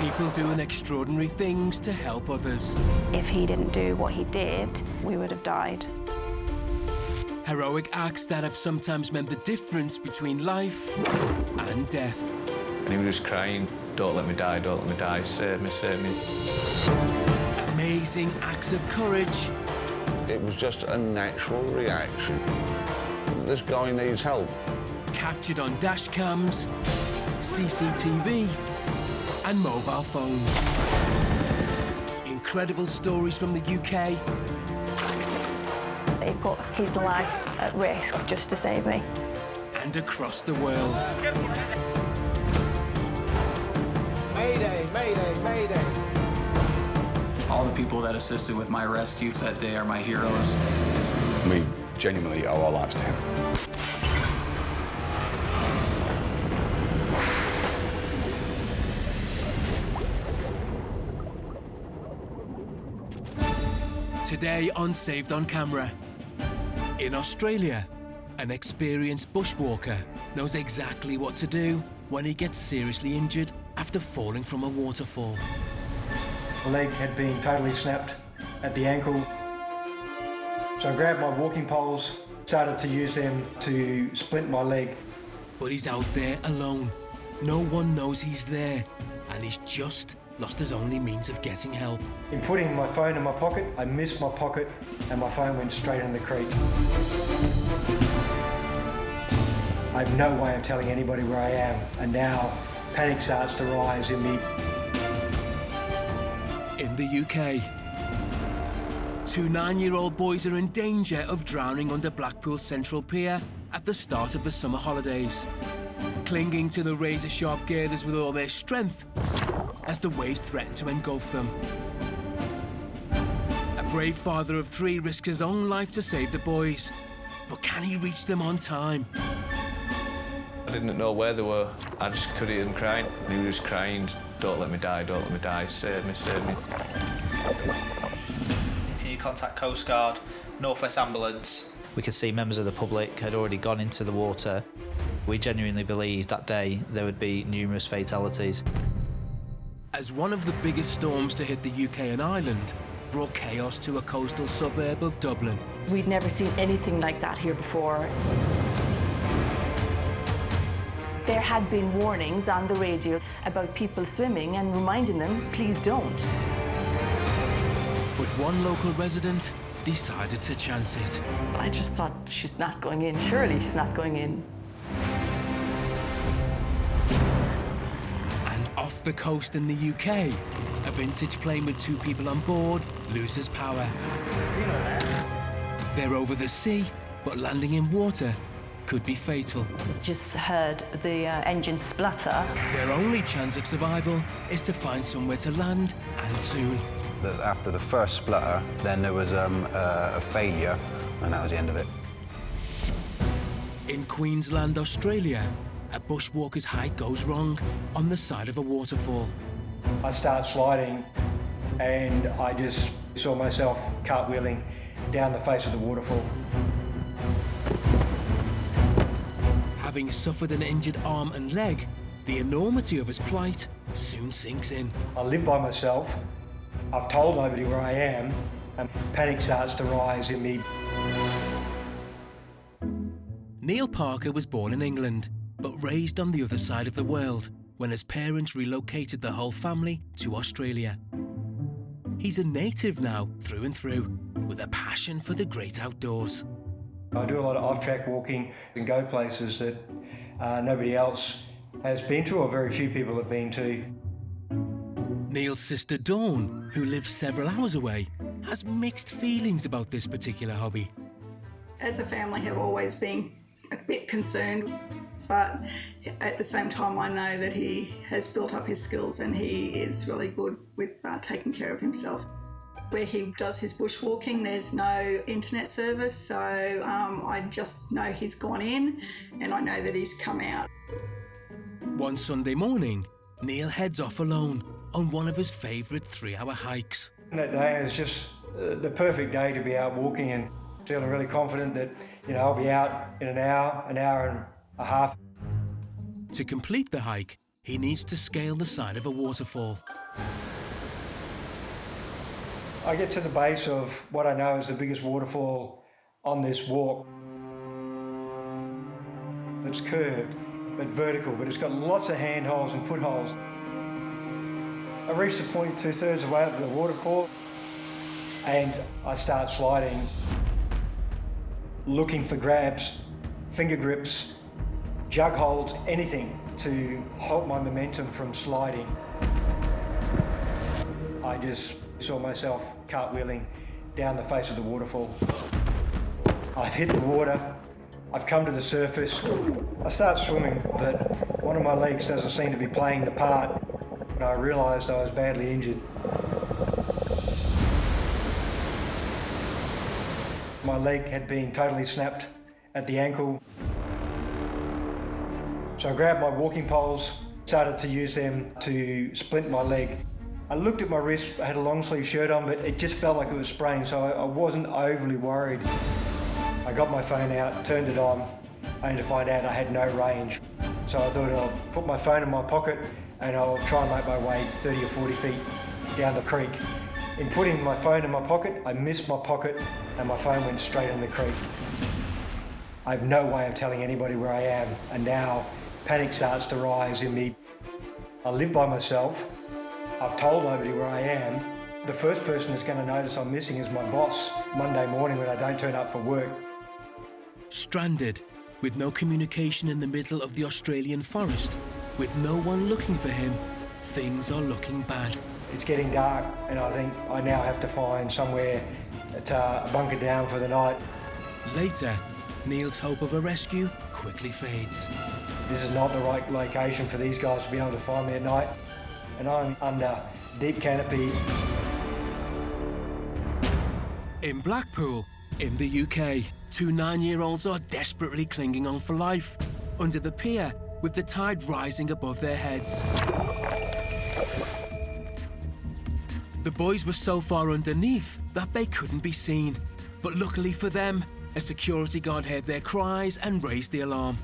People doing extraordinary things to help others. If he didn't do what he did, we would have died. Heroic acts that have sometimes meant the difference between life and death. And he was just crying, "Don't let me die, don't let me die, save me, save me." Amazing acts of courage. It was just a natural reaction. This guy needs help. Captured on dash cams, CCTV, and mobile phones. Incredible stories from the UK. He put his life at risk just to save me. And across the world. Mayday, mayday, mayday. All the people that assisted with my rescues that day are my heroes. We genuinely owe our lives to him. Today on Saved on Camera. In Australia, an experienced bushwalker knows exactly what to do when he gets seriously injured after falling from a waterfall. My leg had been totally snapped at the ankle. So I grabbed my walking poles, started to use them to splint my leg. But he's out there alone. No one knows he's there, and he's just lost his only means of getting help. In putting my phone in my pocket, I missed my pocket and my phone went straight in the creek. I have no way of telling anybody where I am, and now panic starts to rise in me. In the UK, two 9-year-old boys are in danger of drowning under Blackpool's central pier at the start of the summer holidays, clinging to the razor-sharp girders with all their strength as the waves threaten to engulf them. A brave father of 3 risks his own life to save the boys, but can he reach them on time? I didn't know where they were. I just could hear him crying. And he was just crying, "Don't let me die, don't let me die, save me, save me." Can you contact Coast Guard, Northwest Ambulance? We could see members of the public had already gone into the water. We genuinely believed that day there would be numerous fatalities. As one of the biggest storms to hit the UK and Ireland brought chaos to a coastal suburb of Dublin. We'd never seen anything like that here before. There had been warnings on the radio about people swimming and reminding them, please don't. But one local resident decided to chance it. I just thought, she's not going in. Surely she's not going in. And off the coast in the UK, a vintage plane with 2 people on board loses power. They're over the sea, but landing in water could be fatal. Just heard the engine splutter. Their only chance of survival is to find somewhere to land, and soon. After the first splutter, then there was a failure, and that was the end of it. In Queensland, Australia, a bushwalker's hike goes wrong on the side of a waterfall. I start sliding and I just saw myself cartwheeling down the face of the waterfall. Having suffered an injured arm and leg, the enormity of his plight soon sinks in. I live by myself. I've told nobody where I am, and panic starts to rise in me. Neil Parker was born in England, but raised on the other side of the world when his parents relocated the whole family to Australia. He's a native now, through and through, with a passion for the great outdoors. I do a lot of off-track walking and go places that nobody else has been to, or very few people have been to. Neil's sister Dawn, who lives several hours away, has mixed feelings about this particular hobby. As a family, have always been a bit concerned, but at the same time I know that he has built up his skills and he is really good with taking care of himself. Where he does his bushwalking, there's no internet service, so I just know he's gone in and I know that he's come out. One Sunday morning, Neil heads off alone on one of his favourite 3-hour hikes. That day was just the perfect day to be out walking, and feeling really confident that, I'll be out in an hour and a half. To complete the hike, he needs to scale the side of a waterfall. I get to the base of what I know is the biggest waterfall on this walk. It's curved, but vertical, but it's got lots of handholds and footholds. I reach the point 2/3 of the way up the waterfall and I start sliding, looking for grabs, finger grips, jug holds, anything to halt my momentum from sliding. I just saw myself cartwheeling down the face of the waterfall. I've hit the water, I've come to the surface. I start swimming, but one of my legs doesn't seem to be playing the part, and I realised I was badly injured. My leg had been totally snapped at the ankle. So I grabbed my walking poles, started to use them to splint my leg. I looked at my wrist, I had a long sleeve shirt on, but it just felt like it was sprained, so I wasn't overly worried. I got my phone out, turned it on, only to find out I had no range. So I thought I'll put my phone in my pocket and I'll try and make my way 30 or 40 feet down the creek. In putting my phone in my pocket, I missed my pocket and my phone went straight in the creek. I have no way of telling anybody where I am, and now panic starts to rise in me. I live by myself. I've told nobody where I am. The first person that's going to notice I'm missing is my boss Monday morning when I don't turn up for work. Stranded, with no communication in the middle of the Australian forest, with no one looking for him, things are looking bad. It's getting dark and I think I now have to find somewhere to bunker down for the night. Later, Neil's hope of a rescue quickly fades. This is not the right location for these guys to be able to find me at night, and I'm under deep canopy. In Blackpool, in the UK, two 9-year-olds are desperately clinging on for life under the pier with the tide rising above their heads. The boys were so far underneath that they couldn't be seen, but luckily for them, a security guard heard their cries and raised the alarm.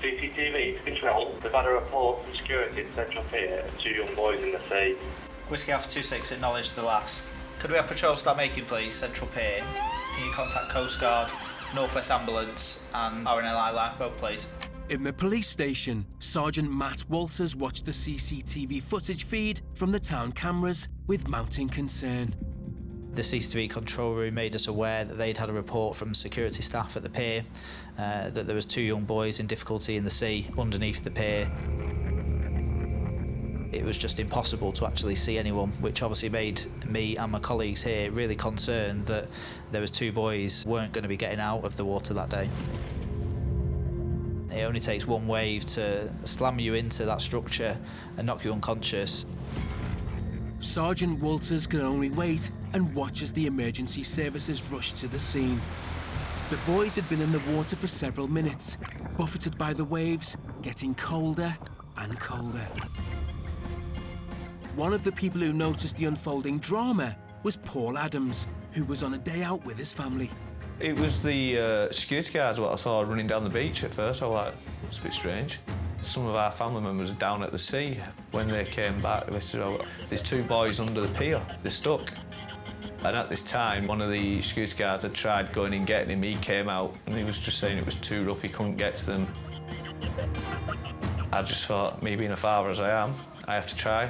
CCTV to control. They've had a report from security at Central Pier of two young boys in the sea. Whiskey Alpha 26 acknowledged the last. Could we have patrol start making, please? Central Pier. Can you contact Coast Guard, Northwest Ambulance and RNLI lifeboat, please? In the police station, Sergeant Matt Walters watched the CCTV footage feed from the town cameras with mounting concern. The CCTV control room made us aware that they'd had a report from security staff at the pier that there was two young boys in difficulty in the sea underneath the pier. It was just impossible to actually see anyone, which obviously made me and my colleagues here really concerned that there was two boys who weren't going to be getting out of the water that day. It only takes one wave to slam you into that structure and knock you unconscious. Sergeant Walters can only wait and watch as the emergency services rush to the scene. The boys had been in the water for several minutes, buffeted by the waves, getting colder and colder. One of the people who noticed the unfolding drama was Paul Adams, who was on a day out with his family. It was the security guards what I saw running down the beach at first. I was like, it's a bit strange. Some of our family members are down at the sea. When they came back, they said, oh, there's two boys under the pier, they're stuck. And at this time, one of the security guards had tried going and getting him. He came out and he was just saying it was too rough, he couldn't get to them. I just thought, me being a father as I am, I have to try.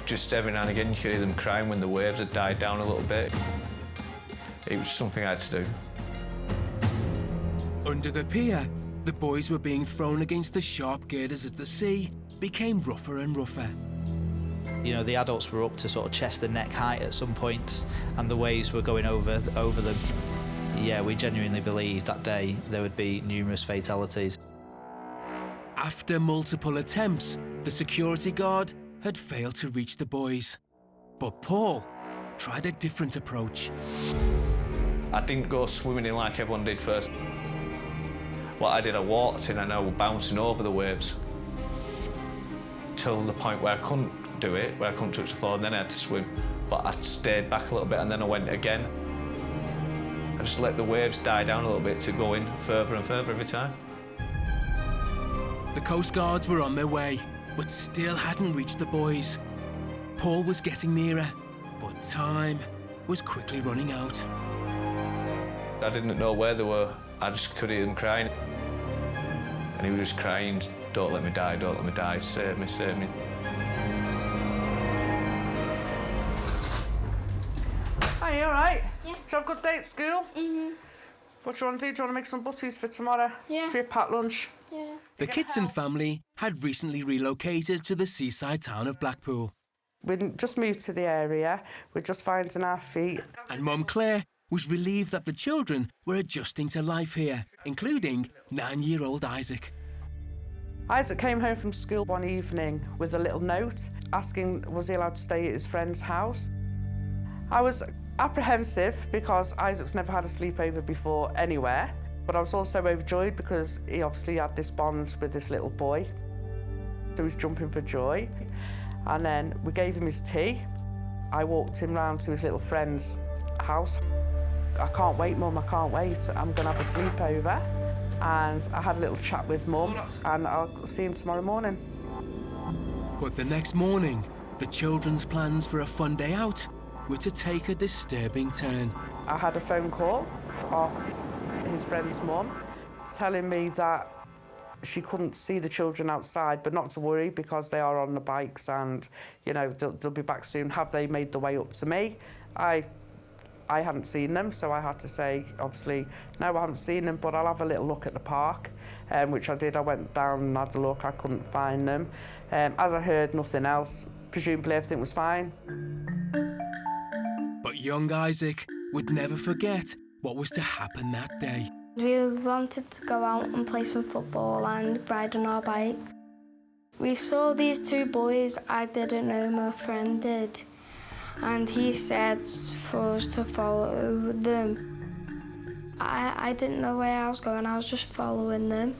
Just every now and again you could hear them crying when the waves had died down a little bit. It was something I had to do. Under the pier, the boys were being thrown against the sharp girders as the sea became rougher and rougher. You know, the adults were up to sort of chest and neck height at some points, and the waves were going over them. Yeah, we genuinely believed that day there would be numerous fatalities. After multiple attempts, the security guard had failed to reach the boys. But Paul tried a different approach. I didn't go swimming in like everyone did first. What I did, I walked in and I was bouncing over the waves till the point where I couldn't do it, where I couldn't touch the floor, and then I had to swim. But I stayed back a little bit and then I went again. And just let the waves die down a little bit to go in further and further every time. The Coast Guards were on their way, but still hadn't reached the boys. Paul was getting nearer, but time was quickly running out. I didn't know where they were. I just could hear them crying. And he was just crying, "Don't let me die, don't let me die, save me, save me." Hi, you alright? Yeah. Did you have a good day at school? Mhm. What do you want to do? Do you want to make some butties for tomorrow? Yeah. For your packed lunch? Yeah. The Kitson family had recently relocated to the seaside town of Blackpool. We'd just moved to the area. We're just finding our feet. And Mum Claire was relieved that the children were adjusting to life here, including 9-year-old Isaac. Isaac came home from school one evening with a little note asking was he allowed to stay at his friend's house. I was apprehensive because Isaac's never had a sleepover before anywhere, but I was also overjoyed because he obviously had this bond with this little boy. So he was jumping for joy. And then we gave him his tea. I walked him round to his little friend's house. I can't wait, Mum, I can't wait. I'm going to have a sleepover. And I had a little chat with Mum, and I'll see him tomorrow morning. But the next morning, the children's plans for a fun day out were to take a disturbing turn. I had a phone call off his friend's mum telling me that she couldn't see the children outside, but not to worry because they are on the bikes and, you know, they'll be back soon. Have they made the way up to me? I hadn't seen them, so I had to say, obviously, no, I haven't seen them, but I'll have a little look at the park, which I did. I went down and had a look. I couldn't find them. As I heard nothing else, presumably everything was fine. But young Isaac would never forget what was to happen that day. We wanted to go out and play some football and ride on our bikes. We saw these two boys I didn't know my friend did, and he said for us to follow them. I didn't know where I was going, I was just following them.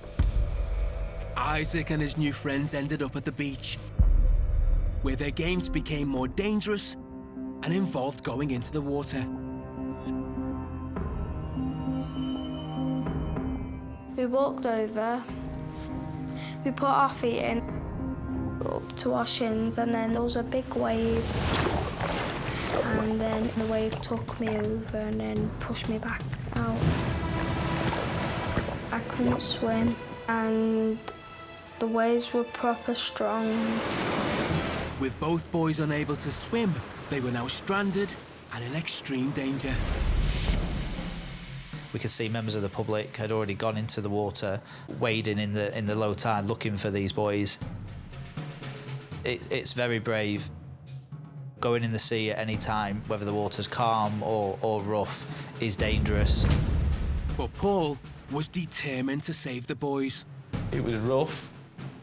Isaac and his new friends ended up at the beach, where their games became more dangerous and involved going into the water. We walked over, we put our feet in up to our shins, and then there was a big wave, and then the wave took me over and then pushed me back out. I couldn't swim, and the waves were proper strong. With both boys unable to swim, they were now stranded and in extreme danger. We could see members of the public had already gone into the water, wading in the low tide, looking for these boys. It's very brave. Going in the sea at any time, whether the water's calm or rough, is dangerous. But Paul was determined to save the boys. It was rough,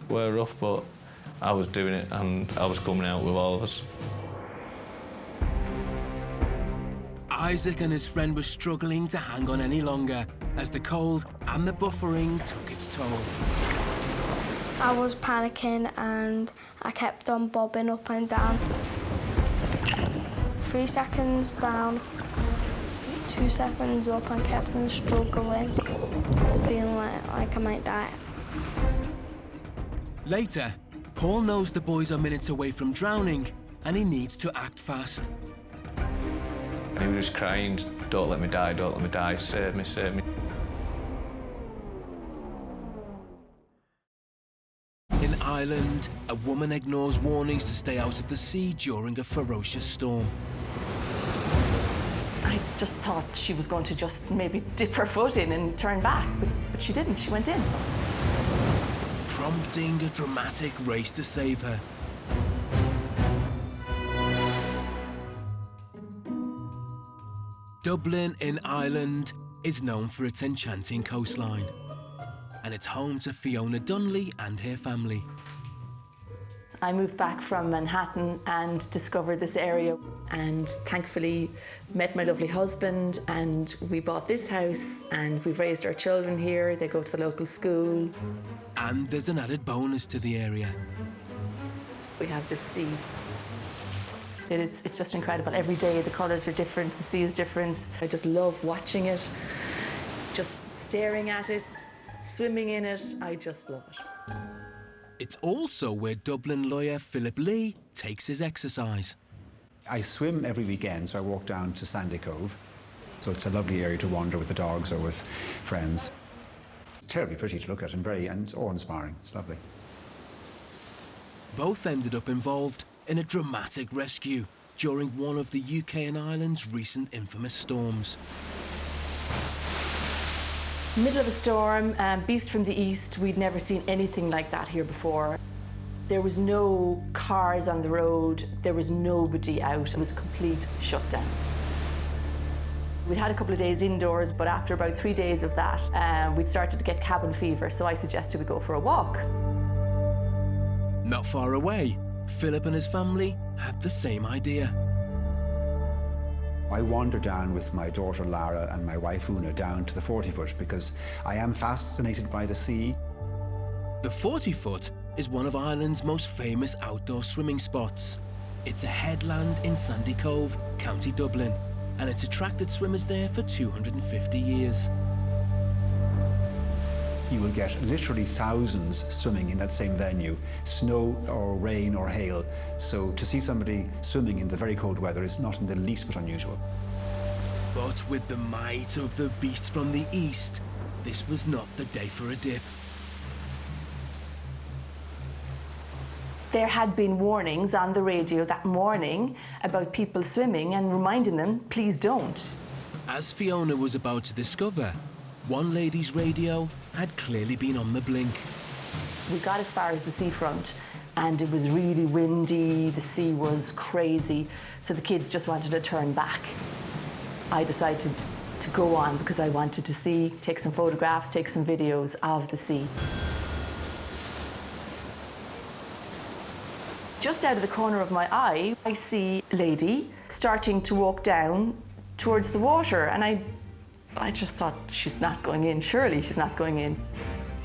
but I was doing it and I was coming out with all of us. Isaac and his friend were struggling to hang on any longer as the cold and the buffering took its toll. I was panicking and I kept on bobbing up and down. 3 seconds down, 2 seconds up, and kept on struggling, feeling like I might die. Later, Paul knows the boys are minutes away from drowning and he needs to act fast. And he was just crying, "Don't let me die, don't let me die, save me, save me." In Ireland, a woman ignores warnings to stay out of the sea during a ferocious storm. I just thought she was going to just maybe dip her foot in and turn back, but she didn't. She went in. Prompting a dramatic race to save her. Dublin in Ireland is known for its enchanting coastline, and it's home to Fiona Dunley and her family. I moved back from Manhattan and discovered this area, and thankfully met my lovely husband, and we bought this house and we've raised our children here. They go to the local school. And there's an added bonus to the area. We have the sea. It's just incredible. Every day the colours are different, the sea is different. I just love watching it, just staring at it, swimming in it. I just love it. It's also where Dublin lawyer Philip Lee takes his exercise. I swim every weekend, so I walk down to Sandy Cove. So it's a lovely area to wander with the dogs or with friends. Terribly pretty to look at and it's awe-inspiring. It's lovely. Both ended up involved in a dramatic rescue during one of the UK and Ireland's recent infamous storms. Middle of a storm, beast from the east. We'd never seen anything like that here before. There was no cars on the road. There was nobody out. It was a complete shutdown. We'd had a couple of days indoors, but after about 3 days of that, we'd started to get cabin fever, so I suggested we go for a walk. Not far away, Philip and his family had the same idea. I wandered down with my daughter Lara and my wife Una down to the 40-foot because I am fascinated by the sea. The 40-foot is one of Ireland's most famous outdoor swimming spots. It's a headland in Sandy Cove, County Dublin, and it's attracted swimmers there for 250 years. You will get literally thousands swimming in that same venue, snow or rain or hail. So to see somebody swimming in the very cold weather is not in the least bit unusual. But with the might of the beast from the east, this was not the day for a dip. There had been warnings on the radio that morning about people swimming and reminding them, please don't. As Fiona was about to discover, one lady's radio had clearly been on the blink. We got as far as the seafront and it was really windy, the sea was crazy, so the kids just wanted to turn back. I decided to go on because I wanted to see, take some photographs, take some videos of the sea. Just out of the corner of my eye, I see a lady starting to walk down towards the water, and I just thought, she's not going in, surely she's not going in.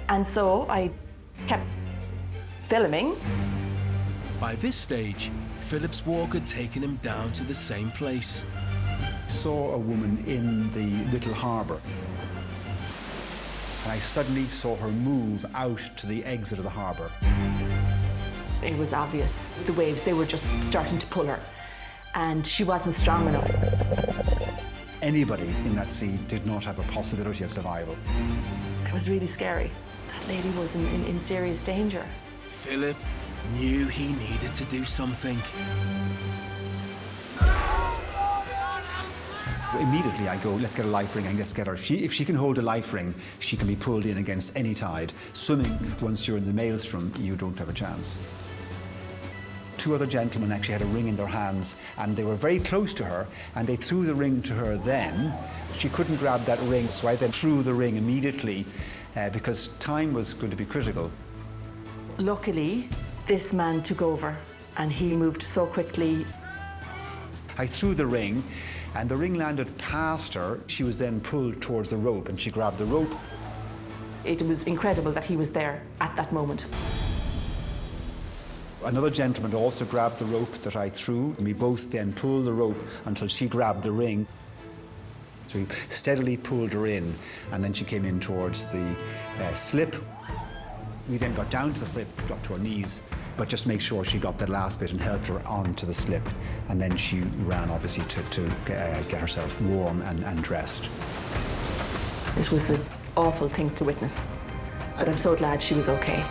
And so I kept filming. By this stage, Philip's walk had taken him down to the same place. I saw a woman in the little harbour. And I suddenly saw her move out to the exit of the harbour. It was obvious, the waves, they were just starting to pull her. And she wasn't strong enough. Anybody in that sea did not have a possibility of survival. It was really scary. That lady was in serious danger. Philip knew he needed to do something. Immediately I go, let's get a life ring and let's get her. If she can hold a life ring, she can be pulled in against any tide. Swimming, once you're in the maelstrom, you don't have a chance. Two other gentlemen actually had a ring in their hands and they were very close to her and they threw the ring to her then. She couldn't grab that ring, so I then threw the ring immediately because time was going to be critical. Luckily, this man took over and he moved so quickly. I threw the ring and the ring landed past her. She was then pulled towards the rope and she grabbed the rope. It was incredible that he was there at that moment. Another gentleman also grabbed the rope that I threw, and we both then pulled the rope until she grabbed the ring. So we steadily pulled her in, and then she came in towards the slip. We then got down to the slip, dropped to her knees, but just make sure she got the last bit and helped her onto the slip. And then she ran, obviously, to get herself warm and dressed. It was an awful thing to witness, but I'm so glad she was okay.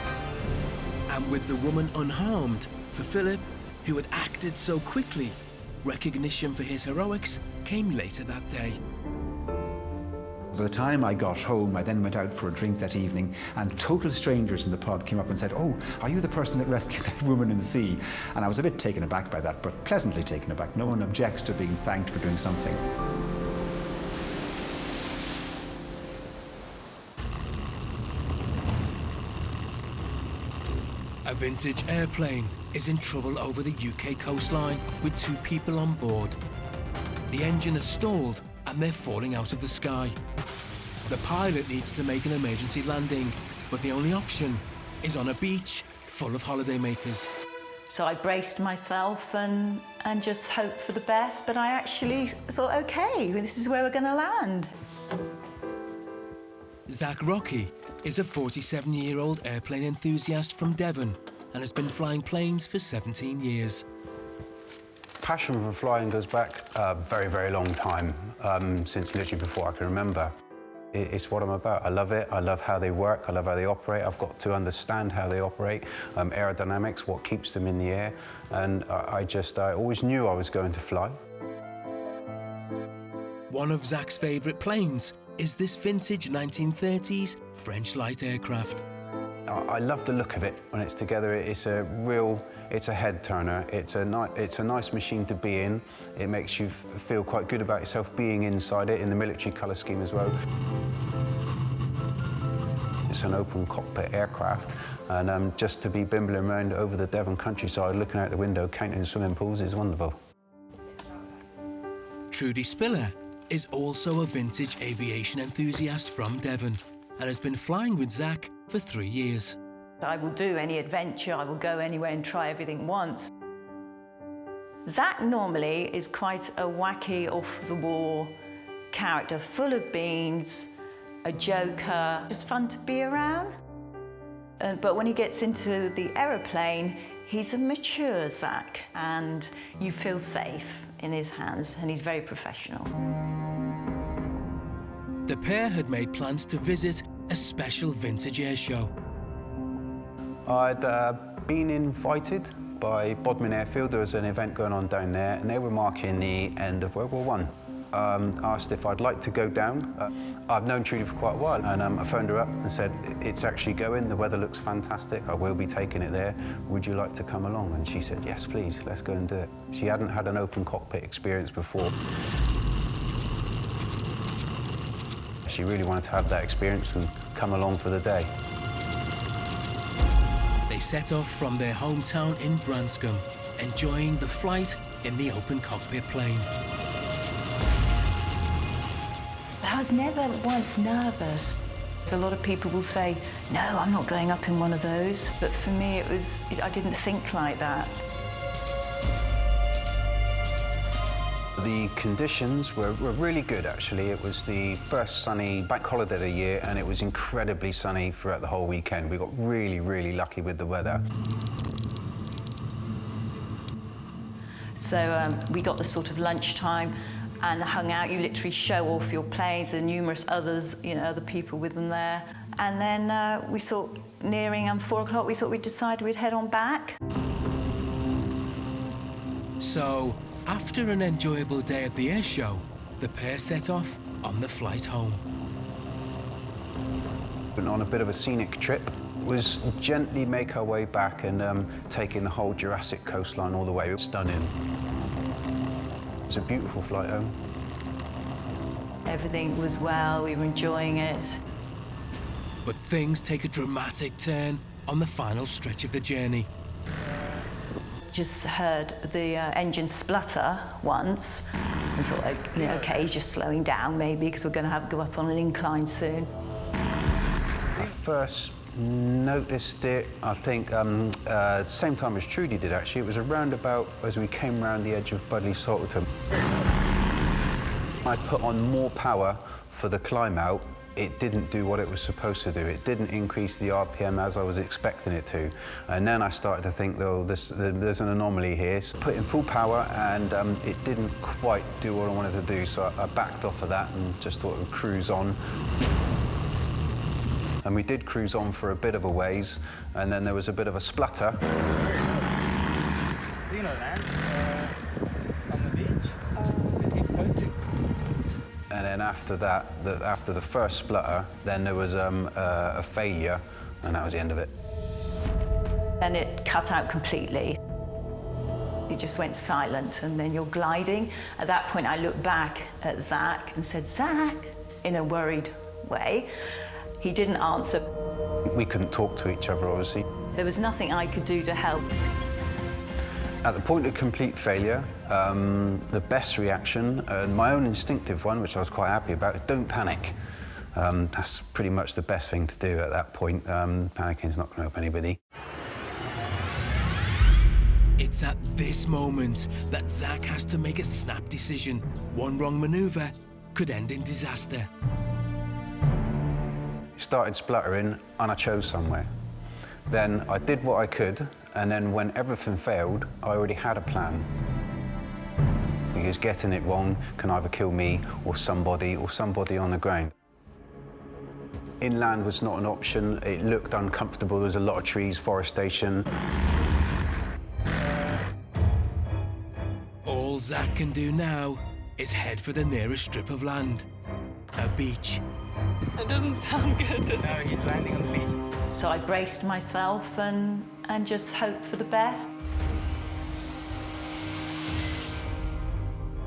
And with the woman unharmed, for Philip, who had acted so quickly, recognition for his heroics came later that day. By the time I got home, I then went out for a drink that evening, and total strangers in the pub came up and said, "Oh, are you the person that rescued that woman in the sea?" And I was a bit taken aback by that, but pleasantly taken aback. No one objects to being thanked for doing something. A vintage airplane is in trouble over the UK coastline with 2 people on board. The engine has stalled and they're falling out of the sky. The pilot needs to make an emergency landing, but the only option is on a beach full of holidaymakers. So I braced myself and just hoped for the best, but I actually thought, OK, this is where we're going to land. Zach Rocky is a 47-year-old airplane enthusiast from Devon and has been flying planes for 17 years. Passion for flying goes back a very, very long time, since literally before I can remember. It's what I'm about. I love it. I love how they work. I love how they operate. I've got to understand how they operate, aerodynamics, what keeps them in the air, and I always knew I was going to fly. One of Zach's favourite planes is this vintage 1930s French light aircraft. I love the look of it when it's together. It's a head turner. It's a nice machine to be in. It makes you feel quite good about yourself being inside it, in the military colour scheme as well. It's an open cockpit aircraft, and just to be bimbling around over the Devon countryside, looking out the window, counting swimming pools is wonderful. Trudy Spiller is also a vintage aviation enthusiast from Devon and has been flying with Zach for 3 years. I will do any adventure, I will go anywhere and try everything once. Zach normally is quite a wacky, off-the-wall character, full of beans, a joker, just fun to be around. But when he gets into the aeroplane, he's a mature Zach, and you feel safe in his hands, and he's very professional. The pair had made plans to visit a special vintage air show. I'd been invited by Bodmin Airfield. There was an event going on down there, and they were marking the end of World War I. Asked if I'd like to go down. I've known Trudy for quite a while, and I phoned her up and said, it's actually going, the weather looks fantastic, I will be taking it there, would you like to come along? And she said, yes, please, let's go and do it. She hadn't had an open cockpit experience before. She really wanted to have that experience and come along for the day. They set off from their hometown in Branscombe, enjoying the flight in the open cockpit plane. I was never once nervous. A lot of people will say, no, I'm not going up in one of those. But for me, I didn't think like that. The conditions were really good, actually. It was the first sunny bank holiday of the year, and it was incredibly sunny throughout the whole weekend. We got really, really lucky with the weather. So we got the sort of lunchtime and hung out. You literally show off your planes. There are numerous others, other people with them there. And then we thought, nearing 4 o'clock, we thought we'd decide we'd head on back. So, after an enjoyable day at the air show, the pair set off on the flight home. And on a bit of a scenic trip, was gently make our way back and taking the whole Jurassic coastline all the way. It was stunning. It's a beautiful flight home. Everything was well, we were enjoying it. But things take a dramatic turn on the final stretch of the journey. Just heard the engine splutter once and thought, OK, he's just slowing down maybe because we're going to have to go up on an incline soon. I first noticed it, I think, same time as Trudy did, actually. It was around about as we came round the edge of Budley Salterton. I put on more power for the climb out. It didn't do what it was supposed to do. It didn't increase the RPM as I was expecting it to. And then I started to think, though, there's an anomaly here. So I put in full power, and it didn't quite do what I wanted to do, so I backed off of that and just thought it would cruise on. And we did cruise on for a bit of a ways, and then there was a bit of a splutter. Do you know land on the beach? East Coast. And then after that, after the first splutter, then there was a failure, and that was the end of it. Then it cut out completely. It just went silent, and then you're gliding. At that point, I looked back at Zach and said, Zach, in a worried way. He didn't answer. We couldn't talk to each other, obviously. There was nothing I could do to help. At the point of complete failure, the best reaction, and my own instinctive one, which I was quite happy about, is don't panic. That's pretty much the best thing to do at that point. Panicking is not going to help anybody. It's at this moment that Zach has to make a snap decision. One wrong manoeuvre could end in disaster. It started spluttering and I chose somewhere. Then I did what I could, and then when everything failed, I already had a plan. Because getting it wrong can either kill me or somebody on the ground. Inland was not an option. It looked uncomfortable. There was a lot of trees, forestation. All Zach can do now is head for the nearest strip of land, a beach. It doesn't sound good, does it? No, he's landing on the beach. So I braced myself and just hoped for the best.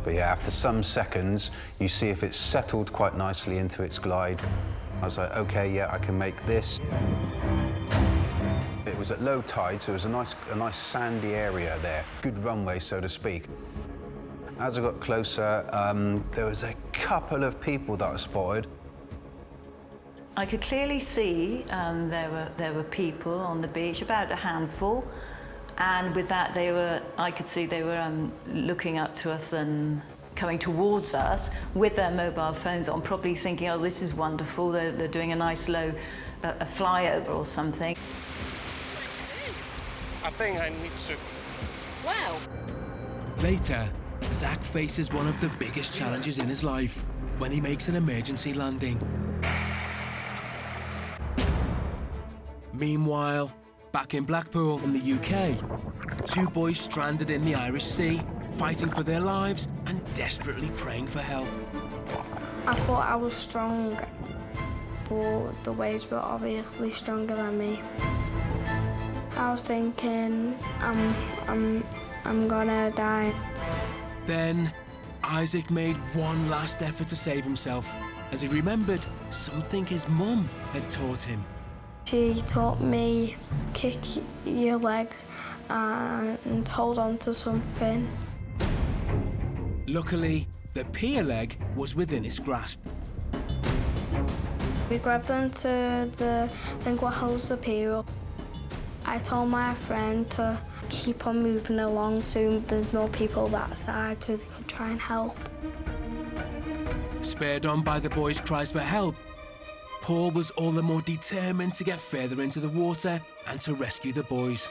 But yeah, after some seconds, you see if it's settled quite nicely into its glide. I was like, okay, yeah, I can make this. It was at low tide, so it was a nice sandy area there. Good runway, so to speak. As I got closer, there was a couple of people that I spotted. I could clearly see there were people on the beach, about a handful, and with that I could see they were looking up to us and coming towards us with their mobile phones on, probably thinking, oh, this is wonderful, they're doing a nice low a flyover or something. I think I need to... Wow. Later, Zach faces one of the biggest challenges in his life when he makes an emergency landing. Meanwhile, back in Blackpool in the UK, two boys stranded in the Irish Sea, fighting for their lives and desperately praying for help. I thought I was strong, but the waves were obviously stronger than me. I was thinking, I'm gonna die. Then, Isaac made one last effort to save himself as he remembered something his mum had taught him. She taught me kick your legs and hold on to something. Luckily, the pier leg was within his grasp. We grabbed onto the thing what holds the pier up. I told my friend to keep on moving along so there's more people that side so they could try and help. Spurred on by the boys' cries for help, Paul was all the more determined to get further into the water and to rescue the boys.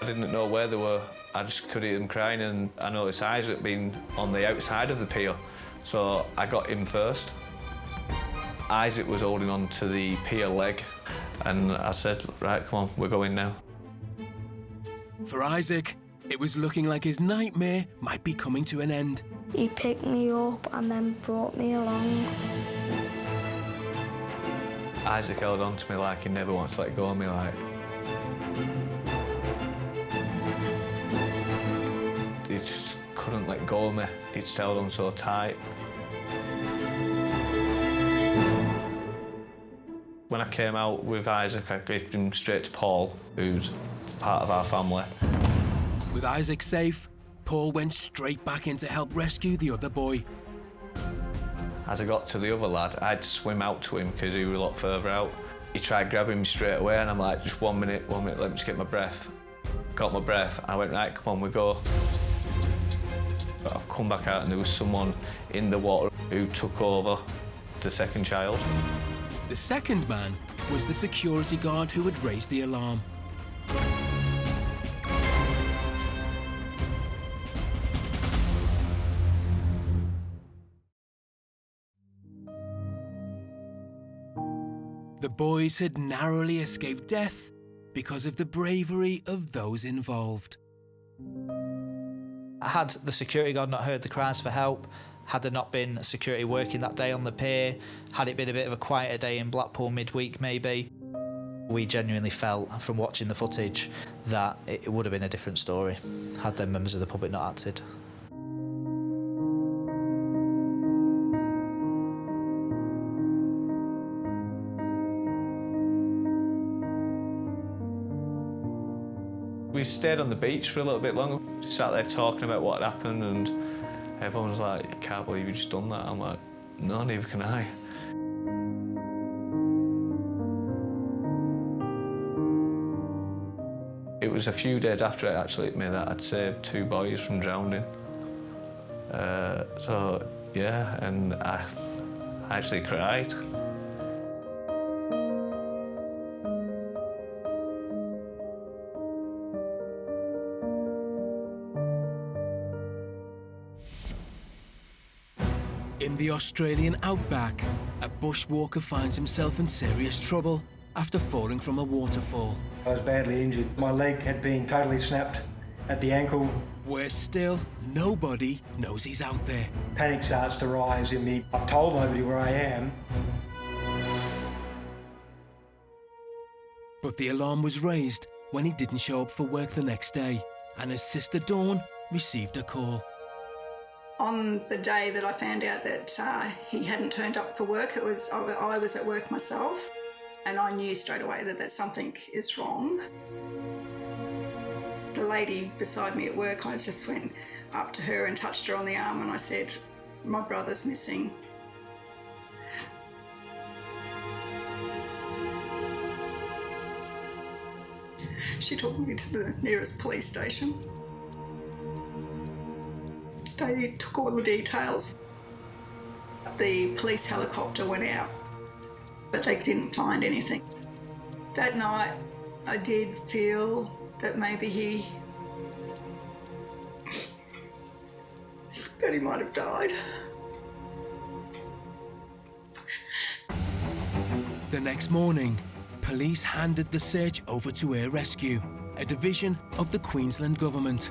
I didn't know where they were. I just could hear them crying, and I noticed Isaac being on the outside of the pier, so I got him first. Isaac was holding on to the pier leg, and I said, right, come on, we're going now. For Isaac, it was looking like his nightmare might be coming to an end. He picked me up and then brought me along. Isaac held on to me like he never wanted to let go of me, like. He just couldn't let go of me. He'd held on so tight. When I came out with Isaac, I gave him straight to Paul, who's part of our family. With Isaac safe, Paul went straight back in to help rescue the other boy. As I got to the other lad, I had to swim out to him because he was a lot further out. He tried grabbing me straight away, and I'm like, just 1 minute, let me just get my breath. Got my breath, I went, right, come on, we go. But I've come back out and there was someone in the water who took over the second child. The second man was the security guard who had raised the alarm. The boys had narrowly escaped death because of the bravery of those involved. Had the security guard not heard the cries for help, had there not been security working that day on the pier, had it been a bit of a quieter day in Blackpool midweek maybe, we genuinely felt from watching the footage that it would have been a different story had them members of the public not acted. We stayed on the beach for a little bit longer, sat there talking about what had happened, and everyone was like, I can't believe you just done that. I'm like, no, neither can I. It It was a few days after it actually hit me that I'd saved 2 boys from drowning. So, yeah, and I actually cried. In the Australian outback, a bushwalker finds himself in serious trouble after falling from a waterfall. I was badly injured. My leg had been totally snapped at the ankle. Worse still, nobody knows he's out there. Panic starts to rise in me. I've told nobody where I am. But the alarm was raised when he didn't show up for work the next day, and his sister Dawn received a call. On the day that I found out that he hadn't turned up for work, I was at work myself, and I knew straight away that something is wrong. The lady beside me at work, I just went up to her and touched her on the arm, and I said, "My brother's missing." She took me to the nearest police station. They took all the details. The police helicopter went out, but they didn't find anything. That night, I did feel that maybe he might have died. The next morning, police handed the search over to Air Rescue, a division of the Queensland Government.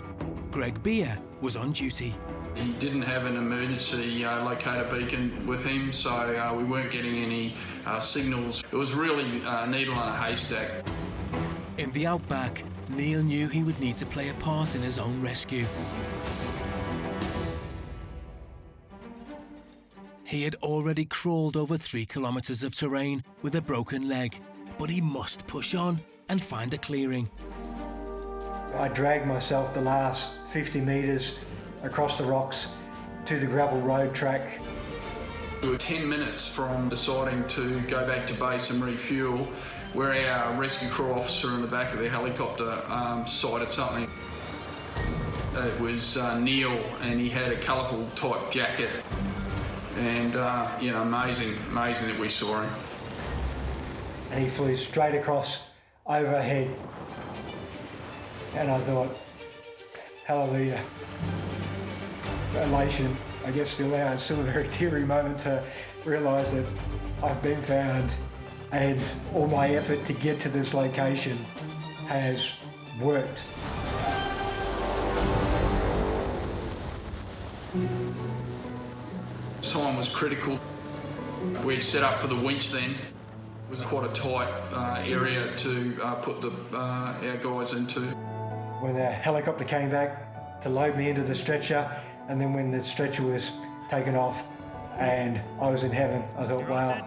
Greg Pier was on duty. He didn't have an emergency locator beacon with him, so we weren't getting any signals. It was really a needle in a haystack. In the outback, Neil knew he would need to play a part in his own rescue. He had already crawled over 3 kilometres of terrain with a broken leg, but he must push on and find a clearing. I dragged myself the last 50 metres across the rocks to the gravel road track. We were 10 minutes from deciding to go back to base and refuel, where our rescue crew officer in the back of the helicopter sighted something. It was Neil, and he had a colourful type jacket, and amazing that we saw him. And he flew straight across overhead, and I thought, hallelujah. Elation, I guess still now, it's still a very teary moment to realise that I've been found and all my effort to get to this location has worked. Time was critical. We set up for the winch then. It was quite a tight area to put our guys into. When the helicopter came back to load me into the stretcher, and then when the stretcher was taken off and I was in heaven, I thought, wow,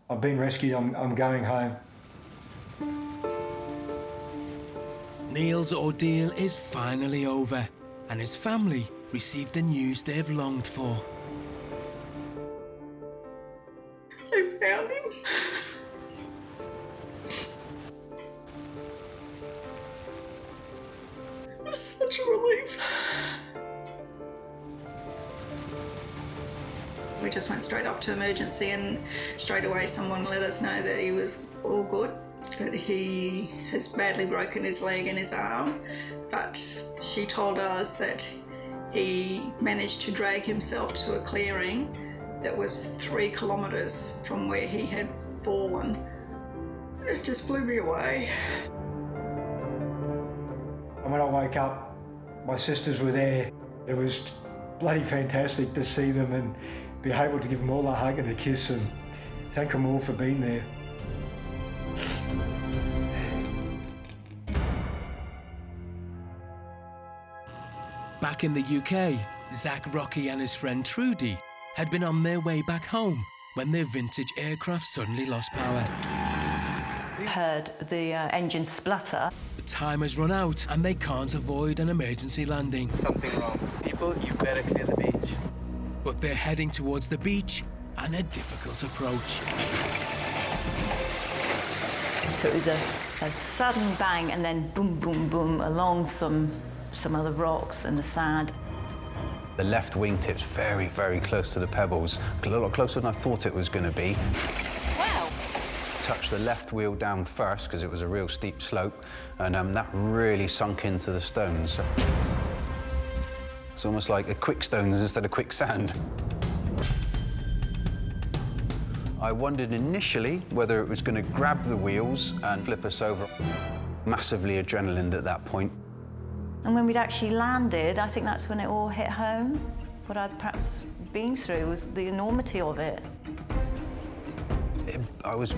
I've been rescued, I'm going home. Neil's ordeal is finally over, and his family received the news they've longed for. They found him. It's such a relief. We just went straight up to emergency, and straight away someone let us know that he was all good, that he has badly broken his leg and his arm, but she told us that he managed to drag himself to a clearing that was 3 kilometres from where he had fallen. It just blew me away. And when I woke up, my sisters were there. It was bloody fantastic to see them and be able to give them all a hug and a kiss and thank them all for being there. Back in the UK, Zach Rocky and his friend Trudy had been on their way back home when their vintage aircraft suddenly lost power. Heard the engine splutter. The time has run out and they can't avoid an emergency landing. Something wrong. People, you better clear the beach. But they're heading towards the beach and a difficult approach. So it was a sudden bang and then boom, boom, boom along some other rocks and the sand. The left wingtip's very, very close to the pebbles, a lot closer than I thought it was going to be. Wow. Touched the left wheel down first because it was a real steep slope, and that really sunk into the stones. It's almost like a quickstones instead of quicksand. I wondered initially whether it was going to grab the wheels and flip us over. Massively adrenaline at that point. And when we'd actually landed, I think that's when it all hit home. What I'd perhaps been through was the enormity of it. I was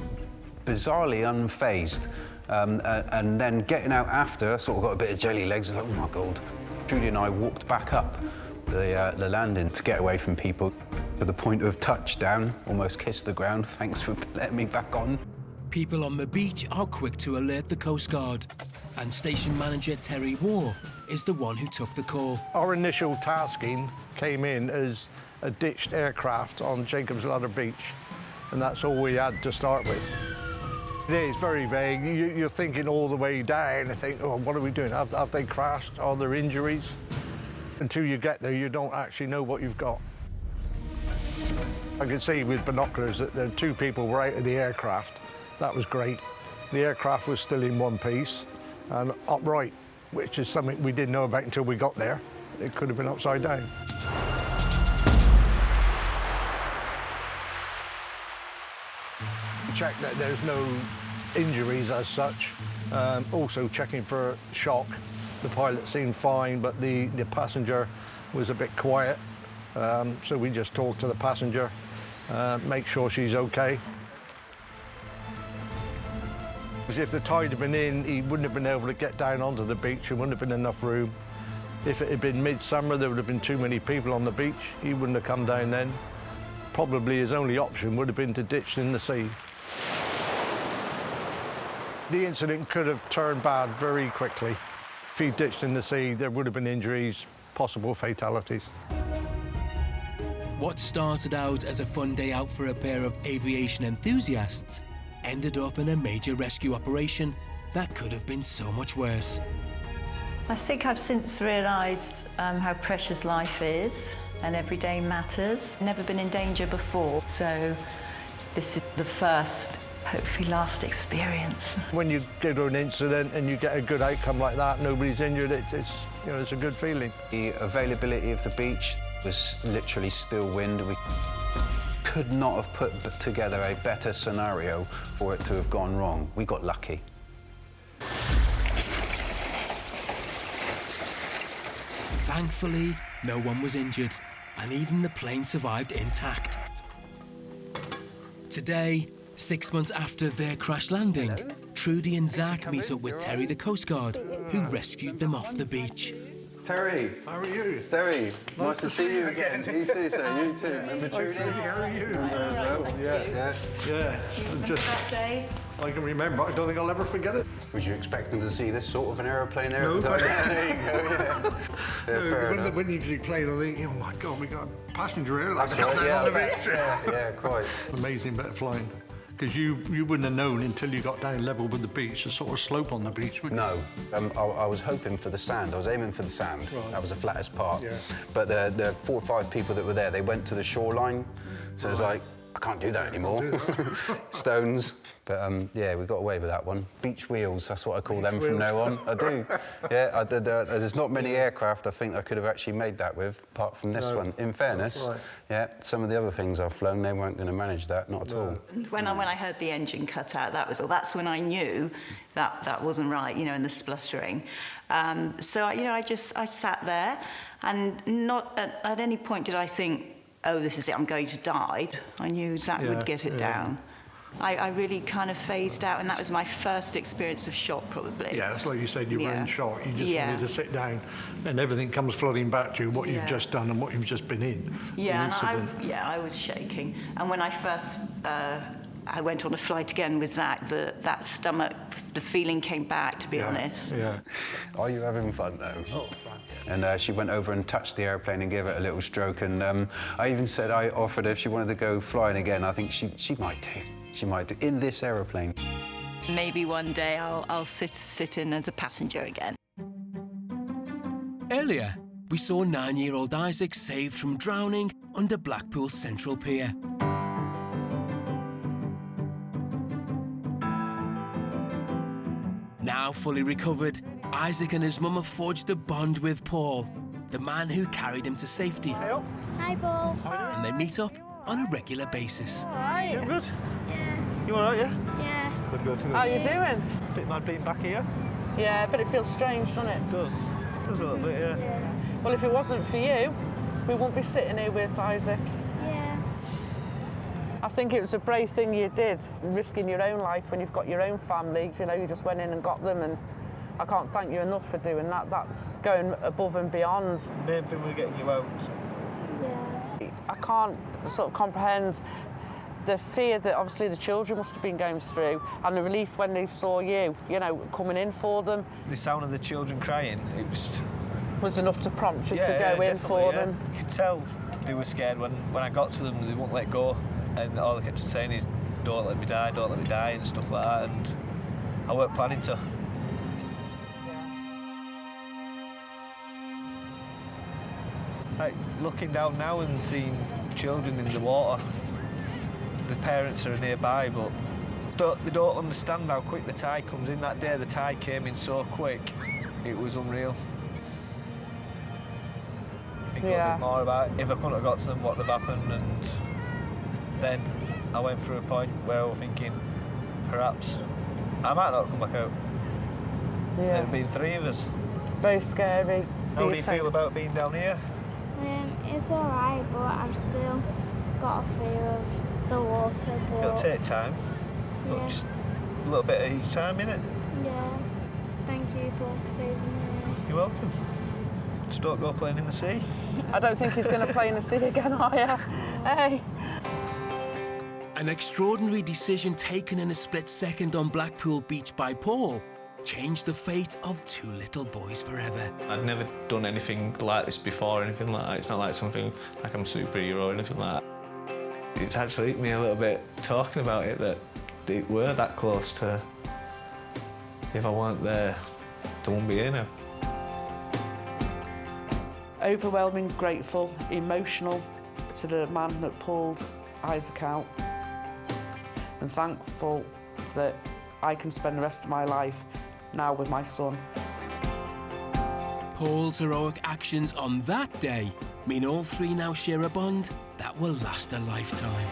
bizarrely unfazed. And then getting out after, sort of got a bit of jelly legs. I was like, oh my God. Judy and I walked back up the landing to get away from people. To the point of touchdown, almost kissed the ground. Thanks for letting me back on. People on the beach are quick to alert the Coast Guard, and station manager Terry Waugh is the one who took the call. Our initial tasking came in as a ditched aircraft on Jacob's Ladder Beach, and that's all we had to start with. It is very vague. You're thinking all the way down. I think, oh, what are we doing? Have they crashed? Are there injuries? Until you get there, you don't actually know what you've got. I could see with binoculars that the two people were out of the aircraft. That was great. The aircraft was still in one piece and upright, which is something we didn't know about until we got there. It could have been upside down. Check that there's no injuries as such. Also checking for shock. The pilot seemed fine, but the passenger was a bit quiet. So we just talked to the passenger, make sure she's okay. If the tide had been in, he wouldn't have been able to get down onto the beach. There wouldn't have been enough room. If it had been midsummer, there would have been too many people on the beach. He wouldn't have come down then. Probably his only option would have been to ditch in the sea. The incident could have turned bad very quickly. If he ditched in the sea, there would have been injuries, possible fatalities. What started out as a fun day out for a pair of aviation enthusiasts ended up in a major rescue operation that could have been so much worse. I think I've since realised how precious life is and every day matters. Never been in danger before, so this is the first, hopefully last experience. When you go to an incident and you get a good outcome like that, nobody's injured, it's a good feeling. The availability of the beach was literally still wind. We could not have put together a better scenario for it to have gone wrong. We got lucky. Thankfully, no one was injured, and even the plane survived intact. Today, 6 months after their crash landing, Trudy and Zach meet up with Terry the Coast Guard, who rescued them off the beach. Terry. How are you? Terry, nice to see you again. You too, sir. You too. Remember Trudy? How are you? Yeah. Just, I can remember. I don't think I'll ever forget it. Was you expecting to see this sort of an aeroplane there? No, there you go, yeah. When you see plane, I think, oh my God, we got a passenger airline. That's right, yeah, quite. Amazing bit of flying. Because you wouldn't have known until you got down level with the beach, the sort of slope on the beach. No, I was hoping for the sand. I was aiming for the sand. Right. That was the flattest part. Yeah. But the 4 or 5 people that were there, they went to the shoreline. So it was like, I can't do that anymore. Stones. But yeah, we got away with that one. Beach wheels, that's what I call them from now on. I do. Yeah, there's not many aircraft I think I could have actually made that with, apart from this one. In fairness, yeah, some of the other things I've flown, they weren't going to manage that, not at all. When I heard the engine cut out, that was all. That's when I knew that wasn't right, you know, and the spluttering. So, you know, I sat there, and not at any point did I think, oh, this is it, I'm going to die. I knew Zach would get it down. I really kind of phased out, and that was my first experience of shock, probably. Yeah, it's like you said, you were in shock. You just wanted to sit down, and everything comes flooding back to you, what you've just done and what you've just been in. Yeah, and I was shaking. And when I first I went on a flight again with Zach, that stomach, the feeling came back, to be honest. Yeah. Are you having fun, though? Oh, fun. And she went over and touched the airplane and gave it a little stroke. And I even said I offered her if she wanted to go flying again. I think she might do. She might do, in this aeroplane. Maybe one day I'll sit in as a passenger again. Earlier, we saw 9-year-old Isaac saved from drowning under Blackpool's Central Pier. Now fully recovered, Isaac and his mum have forged a bond with Paul, the man who carried him to safety. Hey up. Hi, Paul. And they meet up on a regular basis. All right. You good? Yeah. You all right, yeah? Yeah. Good. How are you doing? Bit mad being back here. Yeah, but it feels strange, doesn't it? It does. It does a little bit, yeah. Well, if it wasn't for you, we wouldn't be sitting here with Isaac. Yeah. I think it was a brave thing you did, risking your own life when you've got your own family. You know, you just went in and got them, and I can't thank you enough for doing that. That's going above and beyond. The main thing was getting you out. Yeah. I can't sort of comprehend the fear that obviously the children must have been going through, and the relief when they saw you, you know, coming in for them. The sound of the children crying, it was enough to prompt you to go in for them. You could tell they were scared when I got to them. They wouldn't let go, and all they kept saying is, "Don't let me die," and stuff like that. And I weren't planning to. Like, looking down now and seeing children in the water, the parents are nearby, but they don't understand how quick the tide comes in. That day the tide came in so quick, it was unreal. Think a little bit more about if I couldn't have got to them, what would have happened, and then I went through a point where I was thinking, perhaps I might not come back out. Yeah. There'd been 3 of us. Very scary. How do you feel about being down here? It's alright, but I'm still got a fear of the water. But It'll take time, but just a little bit at each time, innit? Yeah. Thank you for saving me. You're welcome. Just don't go playing in the sea. I don't think he's going to play in the sea again, are you? Hey. An extraordinary decision taken in a split second on Blackpool Beach by Paul changed the fate of 2 little boys forever. I'd never done anything like this before, or anything like that. It's not like something like I'm a superhero or anything like that. It's actually hit me a little bit talking about it, that it were that close to, if I weren't there, they wouldn't be here now. Overwhelming, grateful, emotional to the man that pulled Isaac out, and thankful that I can spend the rest of my life now with my son. Paul's heroic actions on that day mean all 3 now share a bond that will last a lifetime.